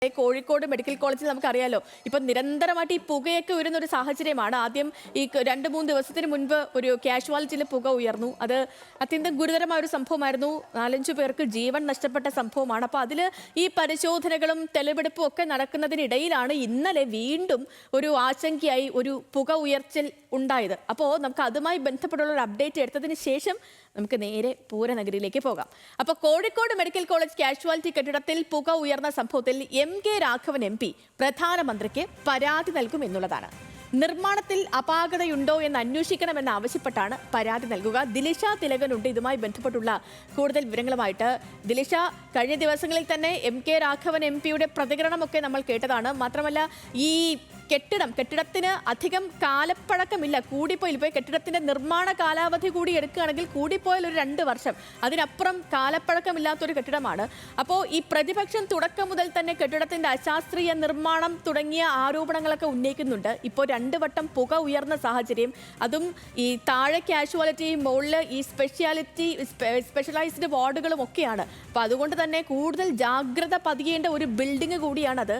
Kozhikode medical കോളേജിൽ നമുക്കറിയാലോ, ഇപ്പം നിരന്തരമായിട്ട് ഈ പുകയൊക്കെ ഉയരുന്ന ഒരു സാഹചര്യമാണ്. ആദ്യം ഈ 2-3 ദിവസത്തിന് മുൻപ് ഒരു കാഷ്വാലിറ്റിയിൽ പുക ഉയർന്നു. അത് അത്യന്തം ഗുരുതരമായ ഒരു സംഭവമായിരുന്നു. 4-5 പേർക്ക് ജീവൻ നഷ്ടപ്പെട്ട സംഭവമാണ്. അപ്പോൾ അതിൽ ഈ പരിശോധനകളും തെളിവെടുപ്പും ഒക്കെ നടക്കുന്നതിനിടയിലാണ് ഇന്നലെ വീണ്ടും ഒരു ആശങ്കയായി ഒരു പുക ഉയർച്ചൽ ഉണ്ടായത്. അപ്പോൾ നമുക്ക് അതുമായി ബന്ധപ്പെട്ടുള്ള ഒരു അപ്ഡേറ്റ് എടുത്തതിന് ശേഷം നമുക്ക് നേരെ പൂരനഗരിയിലേക്ക് പോകാം. അപ്പോൾ കോഴിക്കോട് മെഡിക്കൽ കോളേജ് കാഷ്വാലിറ്റി കെട്ടിടത്തിൽ പുക ഉയർന്ന സംഭവത്തിൽ MK രാഘവൻ MP പ്രധാനമന്ത്രിക്ക് പരാതി നൽകും എന്നുള്ളതാണ്. നിർമ്മാണത്തിൽ അപാകതയുണ്ടോ എന്ന് അന്വേഷിക്കണമെന്ന് ആവശ്യപ്പെട്ടാണ് പരാതി നൽകുക. ദിലിഷ തിലകനുണ്ട് ഇതുമായി ബന്ധപ്പെട്ടുള്ള കൂടുതൽ വിവരങ്ങളുമായിട്ട്. ദിലിഷ, കഴിഞ്ഞ ദിവസങ്ങളിൽ തന്നെ MK രാഘവൻ MPയുടെ പ്രതികരണമൊക്കെ നമ്മൾ കേട്ടതാണ്. മാത്രമല്ല, ഈ കെട്ടിടത്തിന് അധികം കാലപ്പഴക്കമില്ല. കൂടിപ്പോയി ഇപ്പോൾ കെട്ടിടത്തിന്റെ നിർമ്മാണ കാലാവധി കൂടി എടുക്കുകയാണെങ്കിൽ കൂടിപ്പോയാൽ ഒരു 2 വർഷം, അതിനപ്പുറം കാലപ്പഴക്കമില്ലാത്തൊരു കെട്ടിടമാണ്. അപ്പോൾ ഈ പ്രതിപക്ഷം തുടക്കം മുതൽ തന്നെ കെട്ടിടത്തിന്റെ അശാസ്ത്രീയ നിർമ്മാണം തുടങ്ങിയ ആരോപണങ്ങളൊക്കെ ഉന്നയിക്കുന്നുണ്ട്. ഇപ്പോൾ 2 വട്ടം പുക ഉയർന്ന സാഹചര്യം, അതും ഈ താഴെ കാഷ്വാലിറ്റിയും മുകളിൽ ഈ സ്പെഷ്യലൈസ്ഡ് വാർഡുകളും ഒക്കെയാണ്. അപ്പോൾ അതുകൊണ്ട് തന്നെ കൂടുതൽ ജാഗ്രത പതിയേണ്ട ഒരു ബിൽഡിംഗ് കൂടിയാണത്.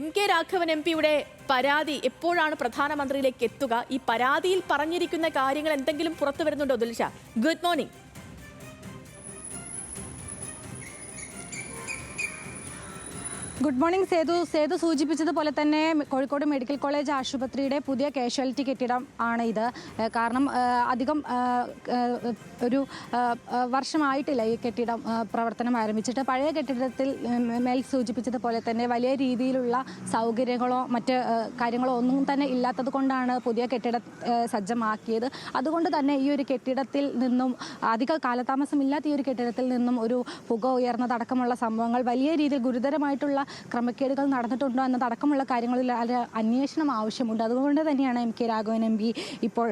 MK രാഘവൻ MPയുടെ പരാതി എപ്പോഴാണ് പ്രധാനമന്ത്രിയിലേക്ക് എത്തുക? ഈ പരാതിയിൽ പറഞ്ഞിരിക്കുന്ന കാര്യങ്ങൾ എന്തെങ്കിലും പുറത്തു വരുന്നുണ്ടോ Dilsha? Good morning. Good morning Sethu സൂചിപ്പിച്ചതുപോലെ തന്നെ കോഴിക്കോട് മെഡിക്കൽ കോളേജ് ആശുപത്രിയുടെ പുതിയ കാഷ്വാലിറ്റി കെട്ടിടം ആണ് ഇത്. കാരണം അധികം ഒരു വർഷമായിട്ടില്ല ഈ കെട്ടിടം പ്രവർത്തനം ആരംഭിച്ചിട്ട്. പഴയ കെട്ടിടത്തിൽ മേൽ സൂചിപ്പിച്ചതുപോലെ തന്നെ വലിയ രീതിയിലുള്ള സൗകര്യങ്ങളോ മറ്റ് കാര്യങ്ങളോ ഒന്നും തന്നെ ഇല്ലാത്തത് കൊണ്ടാണ് പുതിയ കെട്ടിടം സജ്ജമാക്കിയത്. അതുകൊണ്ട് തന്നെ ഈ ഒരു കെട്ടിടത്തിൽ നിന്നും അധിക കാലതാമസമില്ലാത്ത ഈ ഒരു കെട്ടിടത്തിൽ നിന്നും ഒരു പുക ഉയർന്നതടക്കമുള്ള സംഭവങ്ങൾ, വലിയ രീതിയിൽ ഗുരുതരമായിട്ടുള്ള ക്രമക്കേടുകൾ നടന്നിട്ടുണ്ടോ എന്നതടക്കമുള്ള കാര്യങ്ങളിൽ അന്വേഷണം ആവശ്യമുണ്ട്. അതുകൊണ്ട് തന്നെയാണ് MK രാഘവൻ MP ഇപ്പോൾ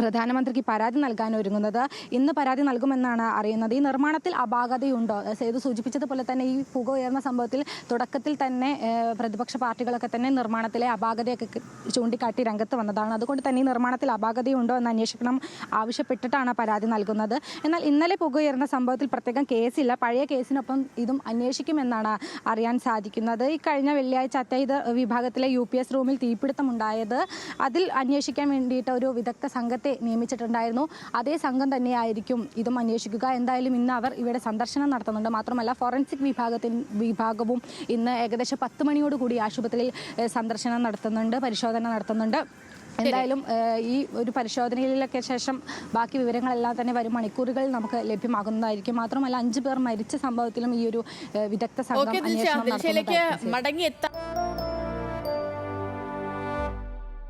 പ്രധാനമന്ത്രിക്ക് പരാതി നൽകാൻ ഒരുങ്ങുന്നത്. ഇന്ന് പരാതി നൽകുമെന്നാണ് അറിയുന്നത്. ഈ നിർമ്മാണത്തിൽ അപാകതയുണ്ടോ? സേതു സൂചിപ്പിച്ചതുപോലെ തന്നെ ഈ പുക ഉയർന്ന സംഭവത്തിൽ തുടക്കത്തിൽ തന്നെ പ്രതിപക്ഷ പാർട്ടികളൊക്കെ തന്നെ നിർമ്മാണത്തിലെ അപാകതയൊക്കെ ചൂണ്ടിക്കാട്ടി രംഗത്ത് വന്നതാണ്. അതുകൊണ്ട് തന്നെ ഈ നിർമ്മാണത്തിൽ അപാകതയുണ്ടോ എന്ന് അന്വേഷിക്കണം ആവശ്യപ്പെട്ടിട്ടാണ് പരാതി നൽകുന്നത്. എന്നാൽ ഇന്നലെ പുക ഉയർന്ന സംഭവത്തിൽ പ്രത്യേകം കേസില്ല. പഴയ കേസിനൊപ്പം ഇതും അന്വേഷിക്കുമെന്നാണ് അറിയാൻ സാധിക്കുന്നത്. ഈ കഴിഞ്ഞ വെള്ളിയാഴ്ച അറ്റൈത് വിഭാഗത്തിലെ UPS റൂമിൽ തീപിടുത്തമുണ്ടായത്, അതിൽ അന്വേഷിക്കാൻ വേണ്ടിയിട്ട് ഒരു വിദഗ്ധ സംഘത്തെ നിയമിച്ചിട്ടുണ്ടായിരുന്നു. അതേ സംഘം തന്നെയായിരിക്കും ഇതും അന്വേഷിക്കുക. എന്തായാലും ഇന്ന് അവർ ഇവിടെ സന്ദർശനം നടത്തുന്നുണ്ട്. മാത്രമല്ല ഫോറൻസിക് വിഭാഗവും ഇന്ന് ഏകദേശം 10 മണിയോടുകൂടി ആശുപത്രിയിൽ സന്ദർശനം നടത്തുന്നുണ്ട്, പരിശോധന നടത്തുന്നുണ്ട്. എന്തായാലും ഈ ഒരു പരിശോധനയിലൊക്കെ ശേഷം ബാക്കി വിവരങ്ങളെല്ലാം തന്നെ വരും മണിക്കൂറുകളിൽ നമുക്ക് ലഭ്യമാകുന്നതായിരിക്കും. മാത്രമല്ല 5 പേർ മരിച്ച സംഭവത്തിലും ഈ ഒരു വിദഗ്ധ സംഘം അന്വേഷണം നടത്തുന്നതായിരിക്കും.